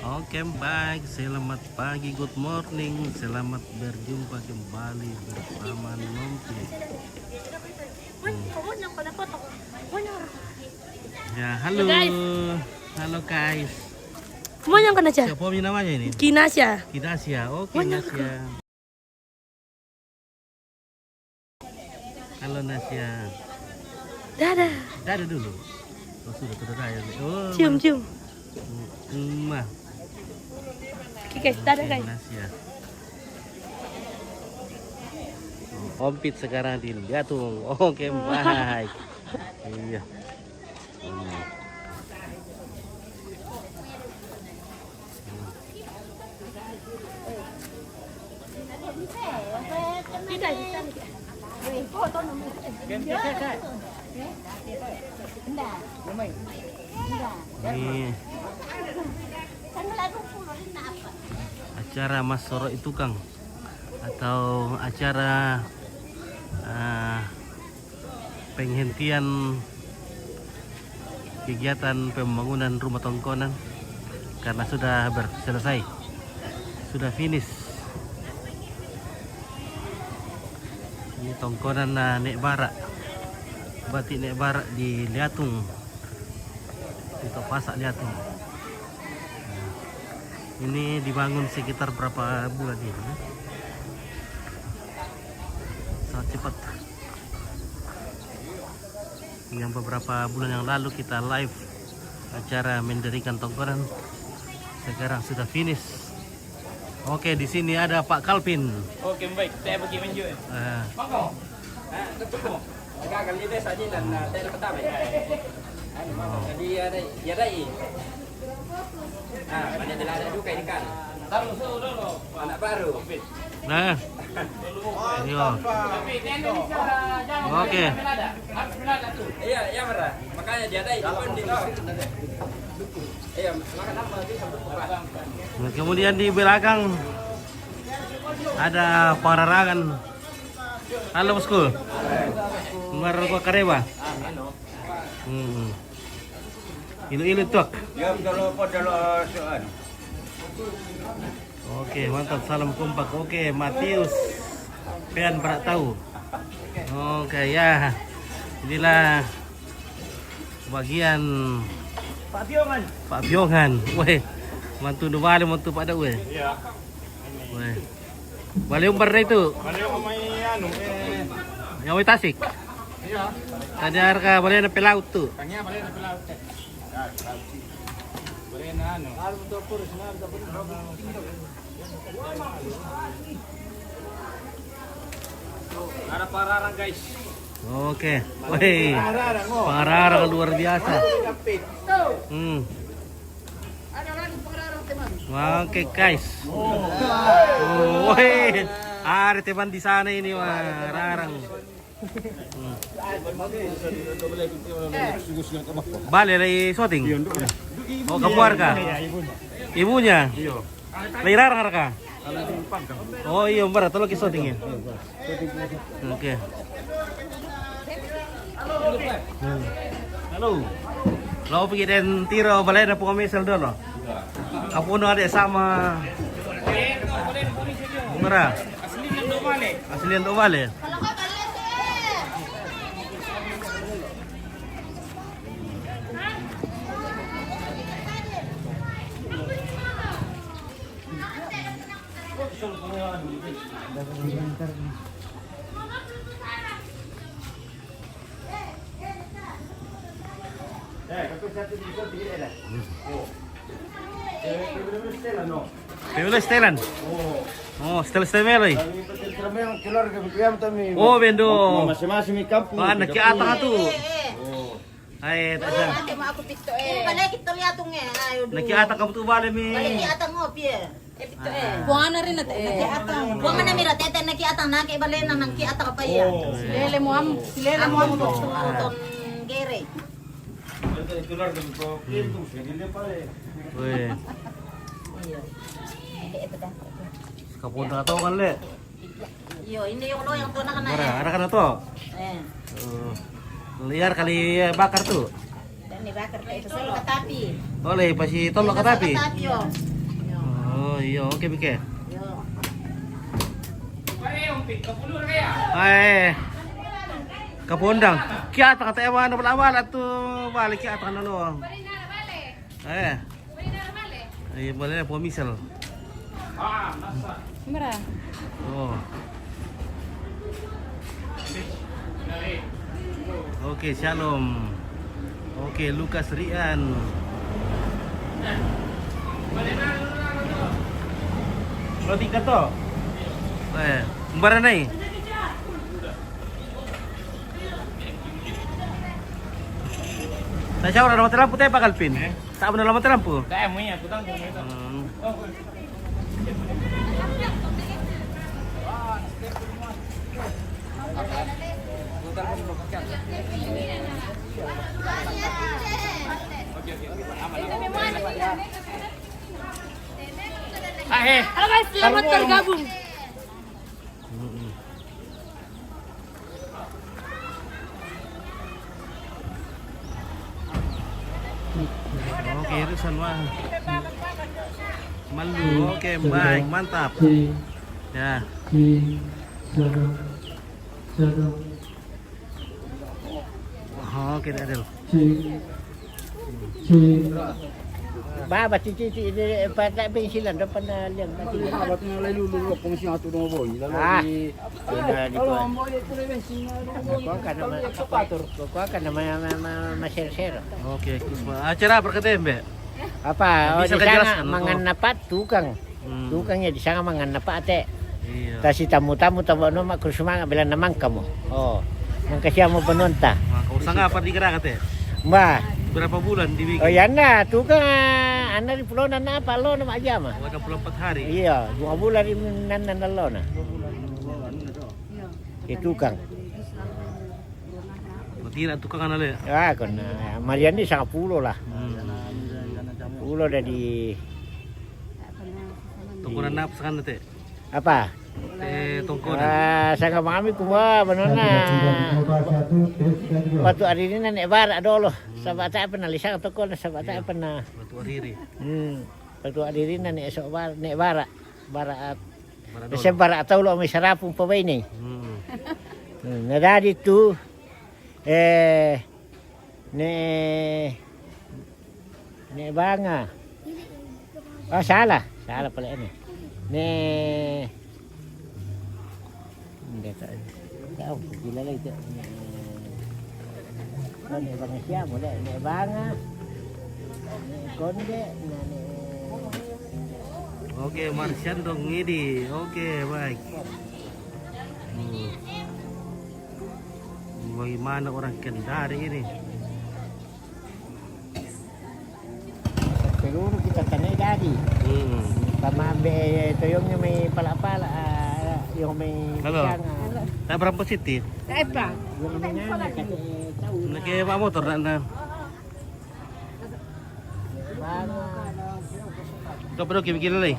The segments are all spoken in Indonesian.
Oke, baik. Selamat pagi, good morning. Selamat berjumpa kembali bersama Nompi. Ya, halo. Halo guys. Semuanya kan aja. Siapa namanya ini? Kinasya. Kinasya. Oh, Kinasya. Halo Nasya. Dadah. Dadah dulu. Oh, sudah raya. Oh, Cium. Mah. Oke guys, dadah guys. Nasya. Ompit sekarang di Liatung. Oke, baik. Iya. Ini acara Mas Soro itu Kang, atau acara penghentian kegiatan pembangunan rumah tongkonan karena sudah selesai, sudah finish. Ini tongkonan Nek Barak, batik Nek Barak di Liatung, untuk pasak Liatung. Ini dibangun sekitar berapa bulan ini? Sangat cepat. Yang beberapa bulan yang lalu kita live acara mendirikan tongkonan, sekarang sudah finish. Oke, di sini ada Pak Kalvin. Oke, baik. Saya pergi menunjuk. Monggo. Ketemu. Agak kali ini saja dan saya pertama ya. Jadi ada banyak ada juga ikan. Taruh dulu. Anak baru. Nah. Ayo. Oke. Iya, merah. Makanya dia ada pun di bawah. Iya, makan apa sih sampai. Nah, kemudian di belakang ada perarangan. Halo bosku. Luar gua Kareba. Ilu-ilu tuh. Ya, kalau soal. Oke, mantap, salam kompak. Oke, Matius Pean Barak tahu. Oke ya, inilah bagian Pak Biongan. Weh, mantu Nuwale, mantu Pak Dak weh. Iya. Weh. Balik umbar na itu. Balik ano Yang may Tasik. Iya. Tadi harga balik na pelaut tuh. Kanya balik na pala. Balik na ano. Ada pararang guys. Oke, weh, pararang luar biasa. Oke guys. Weh, ada teman di sana ini pararang. Balik dari syuting. Oh, keluarga. Ibunya. Lagi rarang raka. Oh iya, berat tolong ke syutingnya. Oke. Halo. Lo pergi dan tiro balai na kami sel dulu. Aku no ada sama. Mera. Aslian do bale. Pemula stelan. Oh, stelan meloi. Oh, bendo. Masing-masing di kampung. Ah, nak atang tu. Ay, tak sa. Aku pito balik kita liatung ayo dulu. Nak atang kamu tu bale mi. Balik atang ngopi pito Buangan na rin natin. atang. Buang na mira tete naki atang naki balik na naki atang pa ya. Silele mo am. Silele mo am. Ton gere. Weh, Iyo. Ito dah. kapunta atau kan le. Iyo, ini yung lo yang tuna ka na Mara, ada kan to. Liar kali bakar tuh. Dan dibakar pa ito sa katapi. Oleh pasti tolong ke tapi. Katapi yo. Oh iya, oke Bike. Pare umpit, kapulur kaya. Ay, kapundang. Kaya kata ewan na awal at balik kaya na no. Eh. Ay, boleh po misal. Nasa. Mara. Oh. Oke, Shalom. Oke, Lukas Rian. Roti kato. Kumbara na eh. Tasya orang nama terampu tayo pakalpin. Saan mo na naman terampu? Kaya mo yan, putang mo ito. Halo guys, selamat bergabung. Oke, Rusan wah. Malu, oke, baik, mantap. Ya. Oke, Adel. Ba cici ini pada pensilan depan liang tadi. Ba't nga lululok kung siya ito ng boy? Ah, Kau kan nama share. Oke, acara berkata Mbak. Apa? Oh, Bisa di kejelaskan, sana mangan napat tukang. Tukangnya di sana mangan napat te. Iya. Tasi tamu-tamu tamu no mak kurusumanga bilang namang kamu. Oh, mangkasya mo penonta. Kau sangka apa dikira kata? Mbah, Berapa bulan dibikin? oh yan na tukang anda di pulau na apa lo nama aja mah. 84 hari. Iya, 2 bulan di nan lo na. Itu tukang. Tidak tukang anale. Ah, kon Marian ni sangat pulau lah. Pulau dari Tungkuran nap sekan teh. apa? Tungkuran. Sangat mami kuma banana. Waktu hari ini nek bara dulu. Sabat saya pernah lihat toko sabat saya pernah. Batu ariri. Waktu hari ini nek esok nek bara. Bara Maradona. saya bara tahu lo may sarapong pabay ni. Nadadi tu ne banga. Oh salah pala ini. Hindi tahu gila lagi tu. Ne banga siya mo ne banga. Ne konde ne Oke, Marsian dong ngidi. Oke, baik. Bagaimana orang Kendari ini? Siguro kita tanay dari. Sama ito yung may pala-pala, yung may Halo. siyang, Tak berapa positif? Apa? yung may nana kasi tao Nake pak motor na. Kau perlu bikin lagi.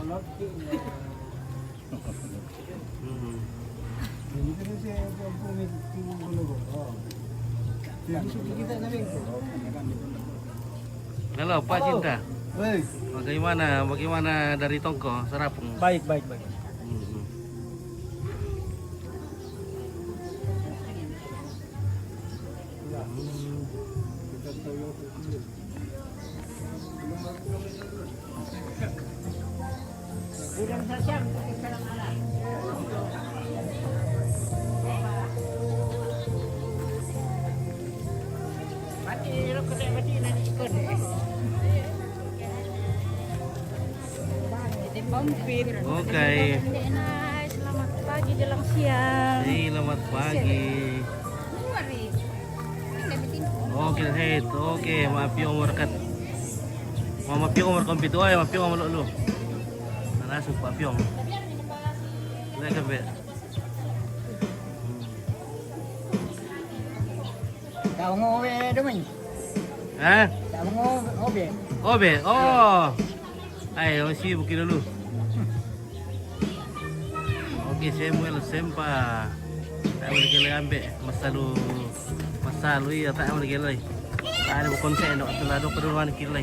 Halo Pak Cinta. Bagaimana dari Tongko Serapung? Baik. Bilang sa siyang, mati na ikon. Mampir. Oke. Selamat pagi jelang siang. Selamat pagi. Oke, head. Oke, maaf yung umur kat. Maaf yung umur kompito ay, maaf yung umur lu. Nasuk Pak Pyong. Lihat kan, Be. Tao ngobe dumin. Hah? Tao ngobe. Oh, Be. Oh. Ay, masih bukin dulu. Oke, Samuel Sempa. Tak boleh gila ambil masalu iya tak boleh gila. Tak ada konsen dok telado perluan kira.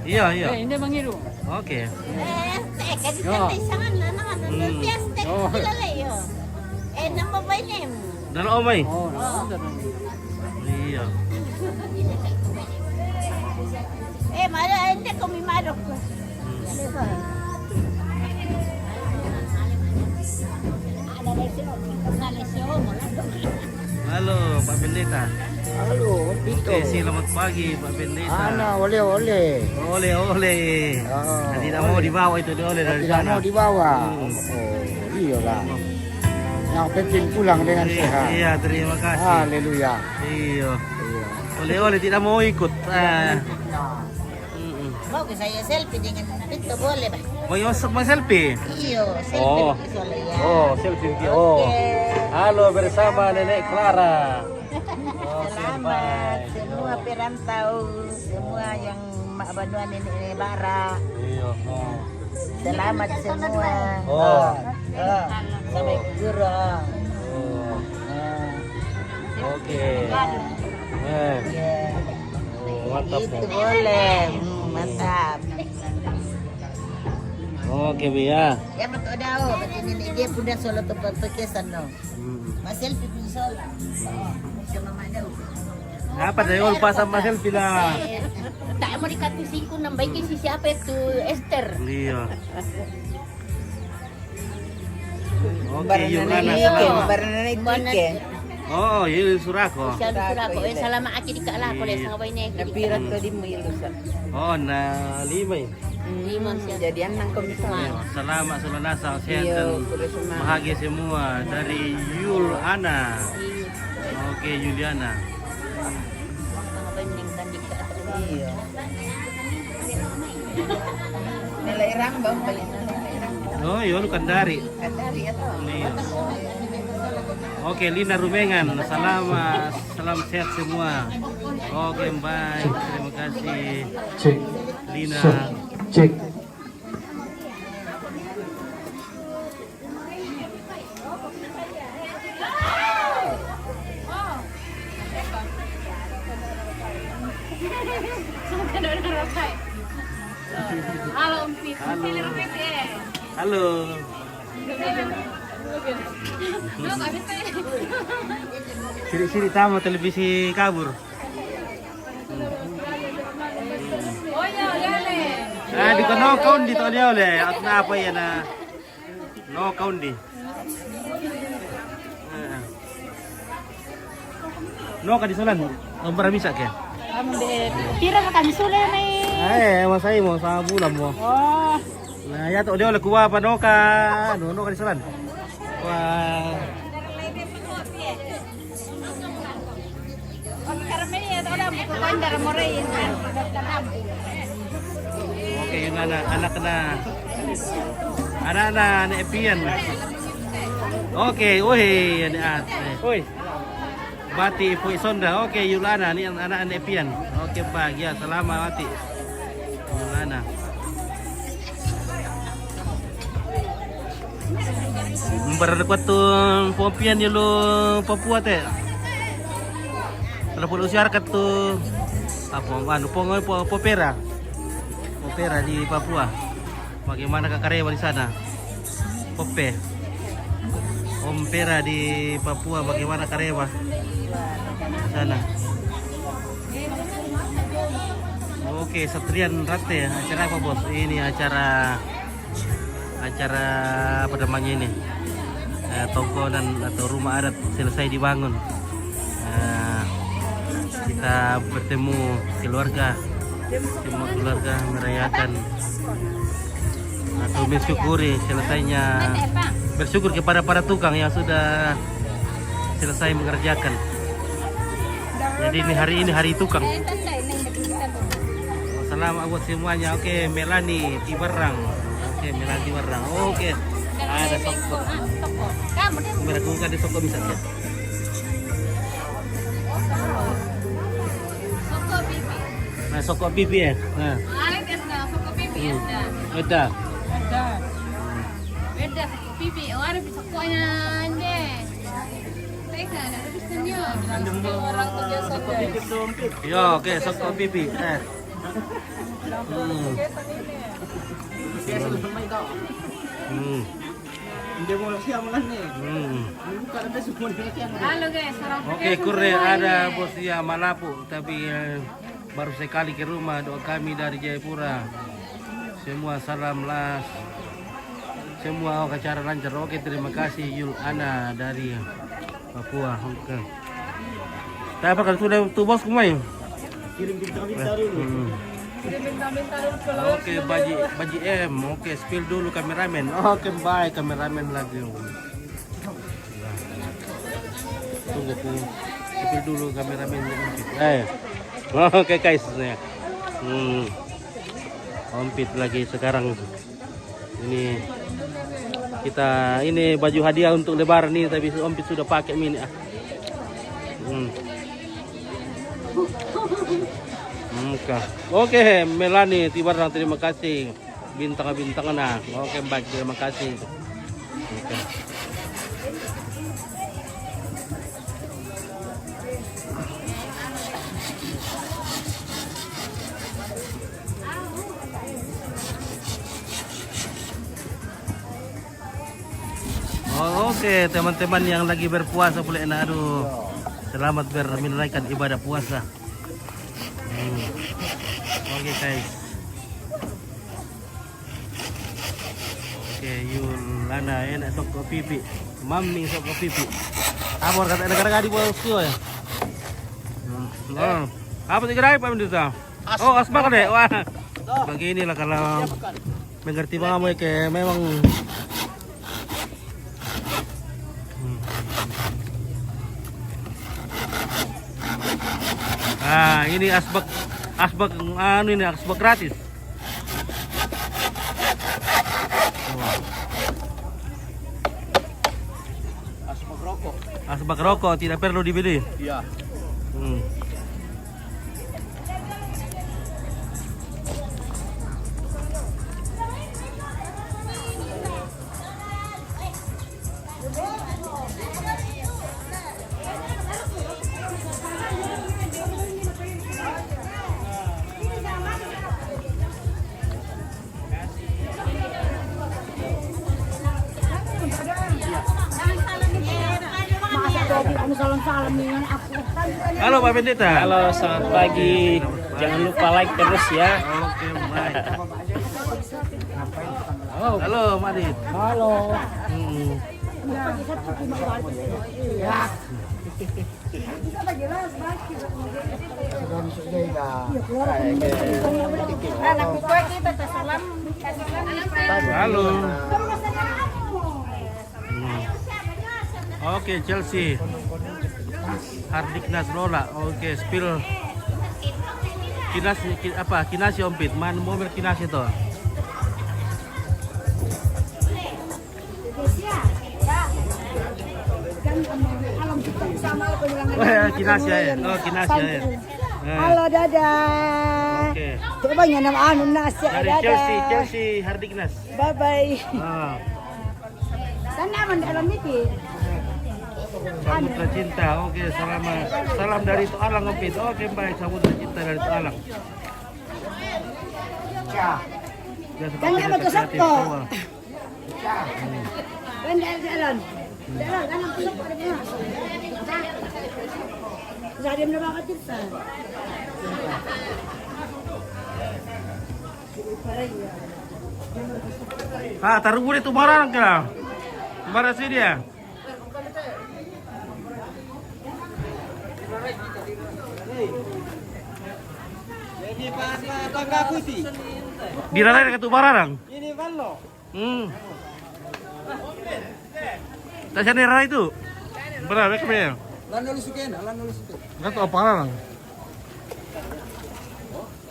Iya, iya. Hindi mangiru. Oke. Kan sangan na naman. Fiesta kilala yo. Namba ba yun? Dan omay. Oh, Iya. Mala hindi ko mimarok. Halo, Pak Pendeta. Halo, dito. Oke, selamat pagi, Pak Pendeta. Ole-ole. Oleh. Oh, Tidak mau dibawa itu oleh dari Tidak sana. mau dibawa. Hmm. Oh, iyalah. Yang penting pulang dengan sehat. Iya, terima kasih. Haleluya. Iya. Iya. Oleh tidak mau ikut. Mau ke saya selfie dengan itu boleh ba? Mau selfie? Iyo, selfie Oh. soalnya ya. Oh, selfie. Oh. Halo bersama Nenek Clara. Selamat semua perantau, semua yang mak bantuan nenek bara. Iya. Oh. Selamat semua. Oh. Sampai guru. Oh. Oke. Ya. Oh, mantap. Itu boleh. Mantap. Oke, Bi ya. Ya betul dah. Berarti nenek dia pun dah solo tempat kesan no. Mas selfie pun solo. Sama mak dah. Apa dayol pa sama selfie lah. Tak mau dikasih siku nambaikin si siapa itu Esther. Iya. Oke, Yulana selamat. Oh, yun surako. Siya ko salamat aki di kaala ko les nga bayne. Napirat ko din mo yung lusa. Oh, na limay. Limon siya. Jadian ng komisyon. Selamat Sulanasa, sehat Iya, dan pura semangat. bahagia semua dari Yulana. Oke, Yuliana. Nga bayne kandi ka. Iya. Nalairang ba? Balik na nalairang. Oh, yun Kandari. Kadari ito. Iya. Oke, Lina Rumengan. Selamat, salam sehat semua. Oke, baik. Terima kasih. Cek. Lina. Cek. Halo Om Pit. Halo. Siri-siri tamu televisi kabur. Oh ya, gale. Di ko no count dito niya uli. At na apa yan na no count di. No ka di sulan. Nomor bisa ke? Tira ka kami sula may. Masay mo sa bulan mo. Oh. Nah, ya to dia oleh kuha pa no ka. No ka di sulan. Wah. Oke, yun na anak na. Anak na Epian. Oke, uy, ani at. Uy. Bati po isonda. Oke, Yulana ni ang anak ni Epian. Oke, bahagia. Selamat Bati. Yulana. Berdekat tu pompian yulu Papua teh. Kalau perlu siarkat tu apa anu popera. Popera di Papua. Bagaimana karyawan di sana? Pope. Pera di Papua bagaimana karyawan di sana? Oke, Satrian Rate, acara apa bos? Ini acara apa namanya ini? Tongkonan atau rumah adat selesai dibangun. Kita bertemu keluarga, semua keluarga merayakan atau mensyukuri selesainya, bersyukur kepada para tukang yang sudah selesai mengerjakan. Jadi hari ini hari tukang. Selamat buat semuanya. Oke, Melani Tibarang. Oke, Melani Tibarang. Oke, ada soko. Meragukan di soko bisa ya. Nah, soko pipi ya. Nah. Soko pipi ya. Beda. Beda soko pipi. Oh, ada soko ande. Teka, ada bisa niyo. Orang tuh biasa. Yo, oke, soko pipi. Hindi mo lang siya malan nih. Bukan ada semua Halo guys, sarang Oke, Kure ada bos ya Malapu, tapi baru sekali ke rumah. Doa kami dari Jayapura. Semua salam las. Semua acara lancar. Oke, terima kasih Yul Ana dari Papua. Oke. Tapi apa kan sudah tuh bos kumai? Kirim bintang-bintang dulu. Oke, Baji M. Oke, spill dulu kameramen. Oke, bye kameramen lagi. Tunggu tuh. Spill dulu kameramen. Oke guys, ya. Ompit lagi sekarang. Ini kita ini baju hadiah untuk lebaran nih, tapi Ompit sudah pakai mini. Oke, Melani Tibarang, terima kasih. Bintang-bintang nah. Oke, baik, terima kasih. Oke. Oke, teman-teman yang lagi berpuasa boleh aduh. Selamat menunaikan ibadah puasa. Oke guys. Oke, Yulana enak sok pipi. Mami sok pipi. Amor kata negara di bawah skill ya. Apa sih gerai Pak Menduta? Oh, asbak deh. Wah. Beginilah kalau mengerti kamu kayak memang ini asbak ini asbak gratis. Asbak rokok tidak perlu dibeli. Iya. Halo Pak Pendeta. Halo, selamat pagi. Jangan lupa like terus ya. Oke, baik. Halo, Madit. Halo. Halo. Oke, Chelsea. Hardik Nasrola. Oke, spill. Kinasi Ompit. Man mobil kinasi tuh. Wah, kinasi ya. Oh, kinasi ya. Halo, dadah. Oke. Coba nama anu nasi. Dari Chelsea Hardik Nas. Bye bye. Sana mendalam ini. Samudra Cinta. Oke, salam dari itu Alang Ompit. Oke, baik, Samudra Cinta dari itu Alang. Kan apa tuh sakto? Kan jalan. Jalan kan aku sok ada dia. Jadi mana bakal kita? Taruh gue itu barang kah? Barang sih dia. Ini Pak Putih. Dirara ke tu barang. Ini Vallo. Tak sana rara itu. Berapa kemana? Lan lu sukena, lan lu suke. Enggak tahu apa orang.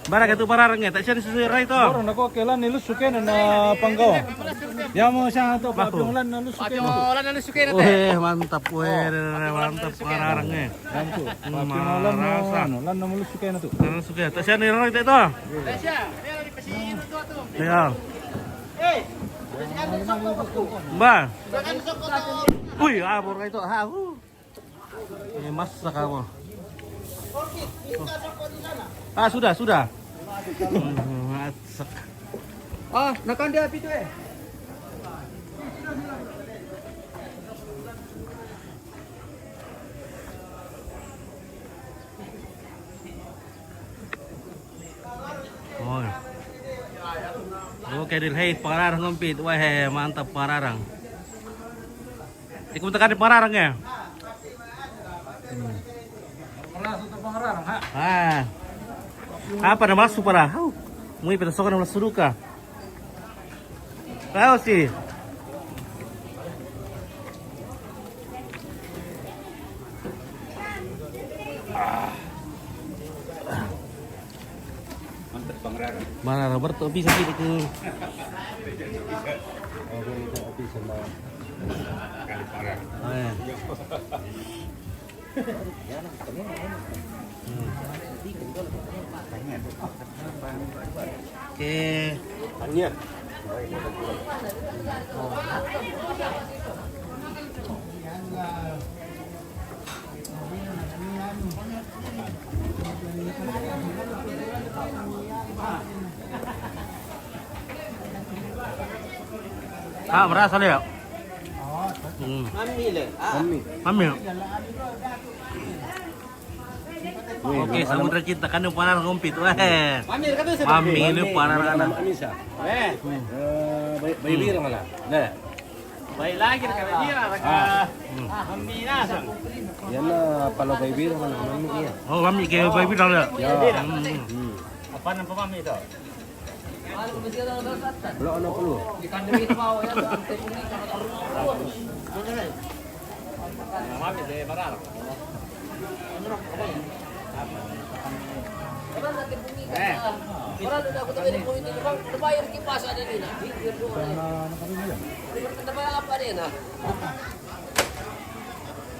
Barang itu barangnya, tak sana sesuai rara itu. Orang nak oke lan nilu sukena na panggaw. Ya mau siya to papyung lan nilu sukena. Lan lu sukena Mantap, mantap barangnya. Gantu. Papyung lan Rasa. ano, lan na mulu sukena to. Rara suka. Tak sana rara itu. Ya. Mbak. Wih, abor itu. Masak kamu. Sudah. Masak. Ah, nakanda pito eh. Oh. Oke, dilhait pengarang ngompit. Wah, mantap pengarang. Ikut tekan di pengarang ya. Ah. Apa nama masuk para? Mau ipet sokan nama suruka. Tahu sih. Mana Roberto bisa gitu ke Oke. Ah, berasa ya? Mami. Oke, samudra cinta kan para ngompit. Wah. Mami ini para anak. Bayi biru malah. Nah. Bayi lagi kan dia raka. Mami nasa. Yana palo bayi biru mana mami iya. Oh, mami kayak bayi bilang ya. Apa nama mami itu? Belum ada perlu. Mami de maral.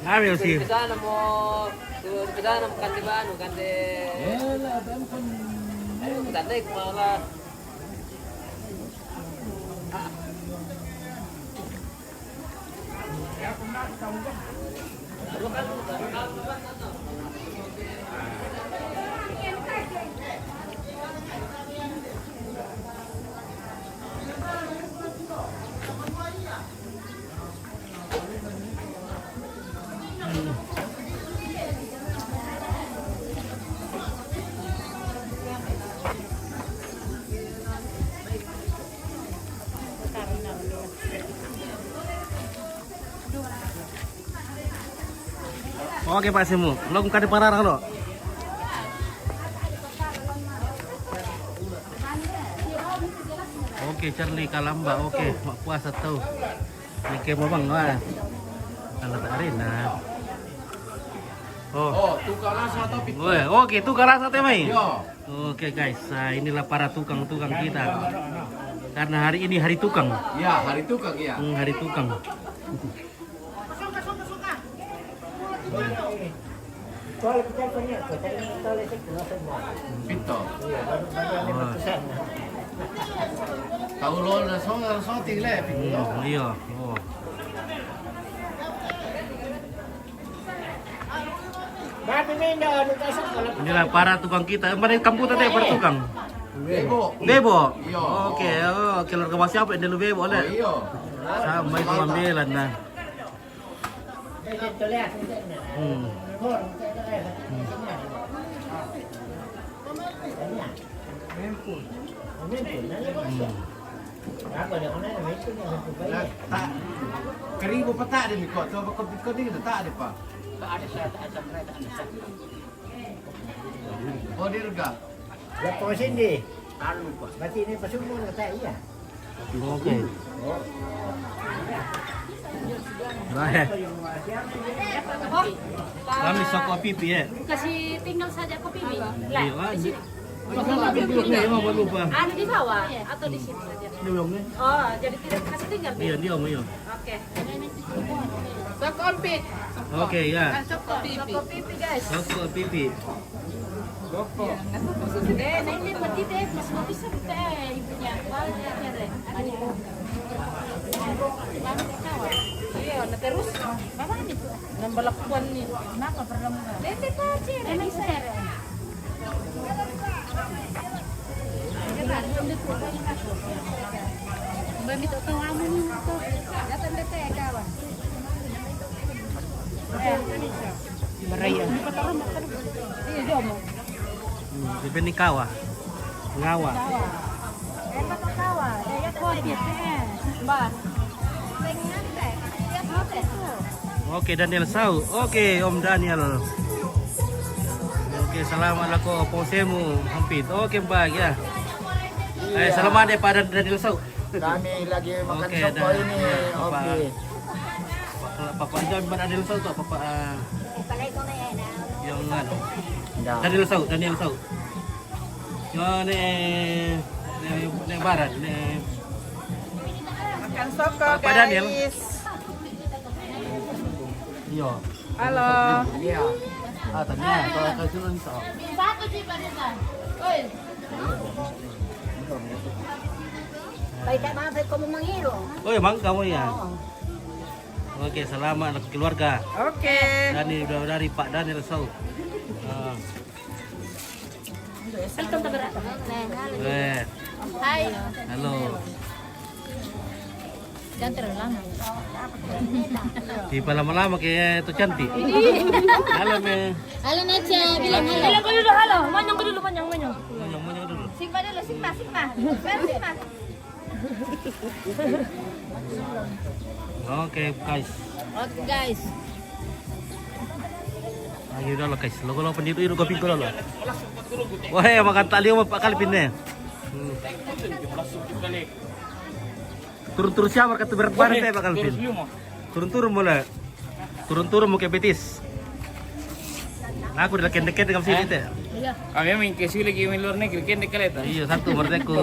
Nami sih. Oke Pak Simu, lo bukan di Pararang lo. Oke Charlie Kalamba, oke mak puasa tahu. Nike mau bang, wah. Alat arena. Oh, tukang rasa topi. Oke tukang rasa temai. Oke guys, inilah para tukang-tukang kita. Karena hari ini hari tukang. Ya, hari tukang ya. Hari tukang. Pinto. Tahu lo na so tinggal pinto. Iya. Oh. Inilah para tukang kita. Mana kampung tadi para tukang? Bebo. Oke, keluarga masih apa yang bebo oleh? Sampai pengambilan nah. Keribu peta ada nih kok. Coba kau ini tak ada pak. Oh dirga. Lepas sini. Berarti ini pasumur kata iya. Oke. Nah, kami soko pipi ya. Kasih tinggal saja kopi mi. Iya, di sini. Mau lupa. Ada di bawah atau di sini saja? Oh, jadi tidak kasih tinggal. Iya, dia mau. Oke. Sokompit. Oke, ya. Sokopipi guys. Soko pipi. Ini berarti deh masih bisa ibunya. Banyak deh. Iya, nah terus apa nih? Nambah lakuan nih. Kenapa pernah? Dede aja, bisa ya. Bami to kamu ni to. Datang dete kawan. Maraya. Iya jomo. Depende kawa. Ngawa. Enak kawa. Ya kopi Mbak. Pengen teh. Ya kopi tuh. Oke, Daniel Sau. Oke, Om Daniel. Oke, selamat lako posemu hampit. Oke, Mbak ya. Selamat ya pada Daniel Sau. Kami lagi makan Oke, soto dah. ini. Papa. Oke. Papa John Mbak Daniel Sau tuh, Papa yang ano. Dah. Daniel Sau. Yung ne barat, ne Makan soko, Pak Daniel. guys. iyo. Halo. Iya. Tanya, kalau sunod sa. Satu sih pada Oi. Baik tak maaf kamu menghiro. Oh, emang kamu ya. Oke, selamat keluarga. Oke. Dari Pak Daniel Sau. Welcome to Berat. Hai. Halo. Jangan terlalu lama. Di lama-lama kayak itu cantik. Halo, Me. Halo Nacha, bilang halo. Bilang dulu halo. Manyong dulu, manyong. Monyong dulu. Sigma dulu, Sigma. Sigma. Oke, guys. Oke guys. Ayo udah lo guys. Lo pendiri itu kopi ko lo. Wah, makan tali mo Pak Kalpin eh. Turun-turun siapa kata berat banget ya Pak Kalpin. Turun-turun mulai. Turun-turun mau ke Betis. Nah, aku udah deket dengan sini teh. Kami main ke sini lagi main luar negeri, kan dekat itu. Iya, satu umurku.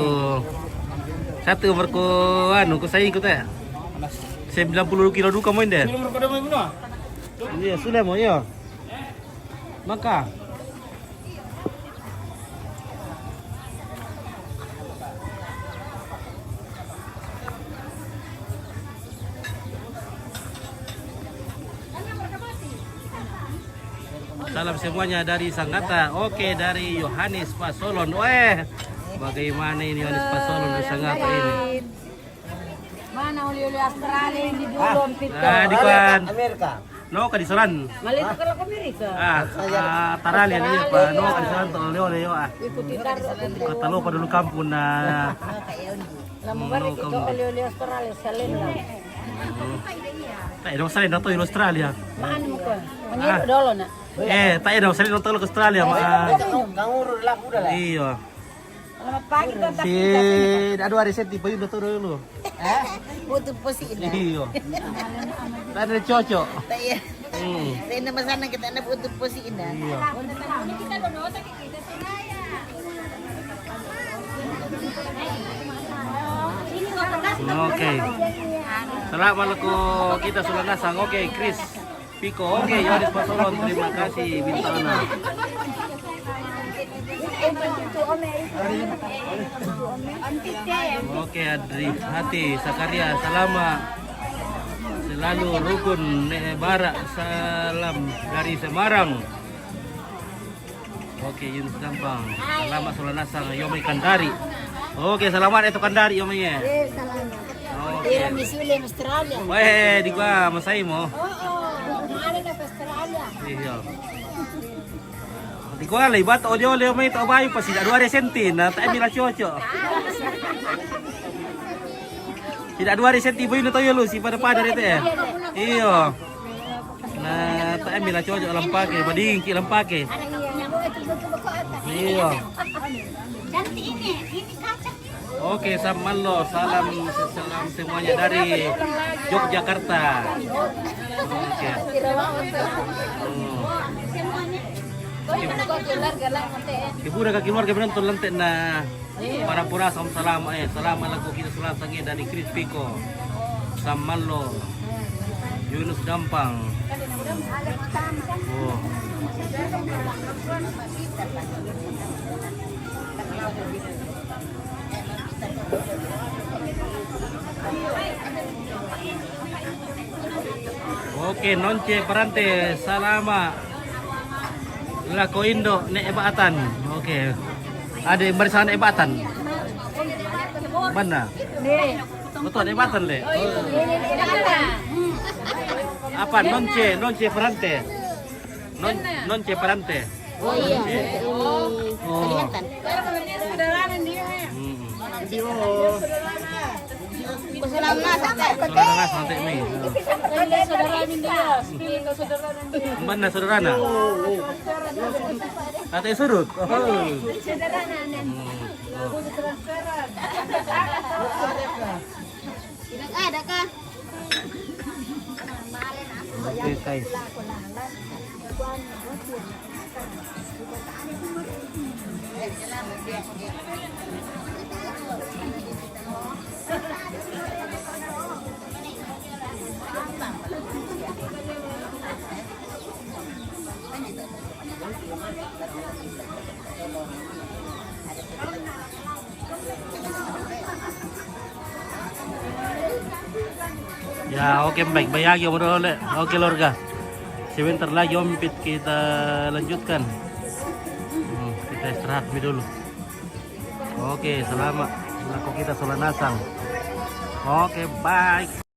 Satu umurku anu ku saya ikut teh. 90 kilo duka main deh. Belum pada main bunuh. Iya, sudah mau ya. Maka salam semuanya dari Sangatta. Oke, dari Yohanes Pasolon. Bagaimana ini Yohanes Pasolon di Sangatta ini? Mana oli-oli Australia ini dulu Di kan. Amerika. No, kadisoran. Malito kalau ke Amerika. Tarali ini Pak. No, kadisoran to oleh yo Ikuti taruh. Katalo pa dulu kampung na. Lama balik itu oli-oli Australia salin lang. Tayo daw salin to in Australia. Maan mo ko. Mangyero dolo na. Tayo daw salin to ke Australia Kanguru lah udah lah. Iyo. Selamat pagi to. Si adu hari senti pa yun to dulu. Butuh posisi ina. Iyo. Tadi cocok. Tayo. Tayo na masana kita na butuh posisi ina. Iya. Oke. Selamat leko kita sudah nasang. Oke, Chris Piko. Oke, Yohanes Pasolon. Terima kasih bintangnya. Oke, Adri Hati Sakaria. Selamat selalu rukun Barak. Salam dari Semarang. Oke, Yunus Gampang. Selamat sudah nasang. Yomi Kandari. Oke, selamat itu Kandari Yomi ya. Oke. Misuli Australia. Weh, di gua masai mo. Ada na Australia. Iya. Di gua lai bat ojo le mai to bayu pasi 2 senti na ta mila cocok. Tidak 2 senti bayu to yo lu si pada itu ya. Iya. Nah, ta mila cocok lampake bading ki lampake. Iya. Cantik ini kacang. Oke, Samallo, salam semuanya dari Yogyakarta. Oke. Ibu udah kaki keluarga penonton lantai na para pura salam salam lagu kita sulat sangi dari Chris Piko, Samallo, Yunus Gampang. Oh. Oke, nonce perante salama lako Indo ne ebatan. Oke. Ada yang bersama ebatan. Mana? Betul, ada batan le. Apa? Nonce perante. Nonce perante. Oh iya. Oh. Kelihatan. Selama sampai Saudara nas nanti mi. Mana saudara na? Ate surut. Oh. ada kah? Oke, guys. Ya oke baik bayagi mo ulit. Oke Lorga. Sebentar lagi ompit kita lanjutkan. Kita istirahat dulu. Oke, selamat. Laku kita solanasang. Oke, bye.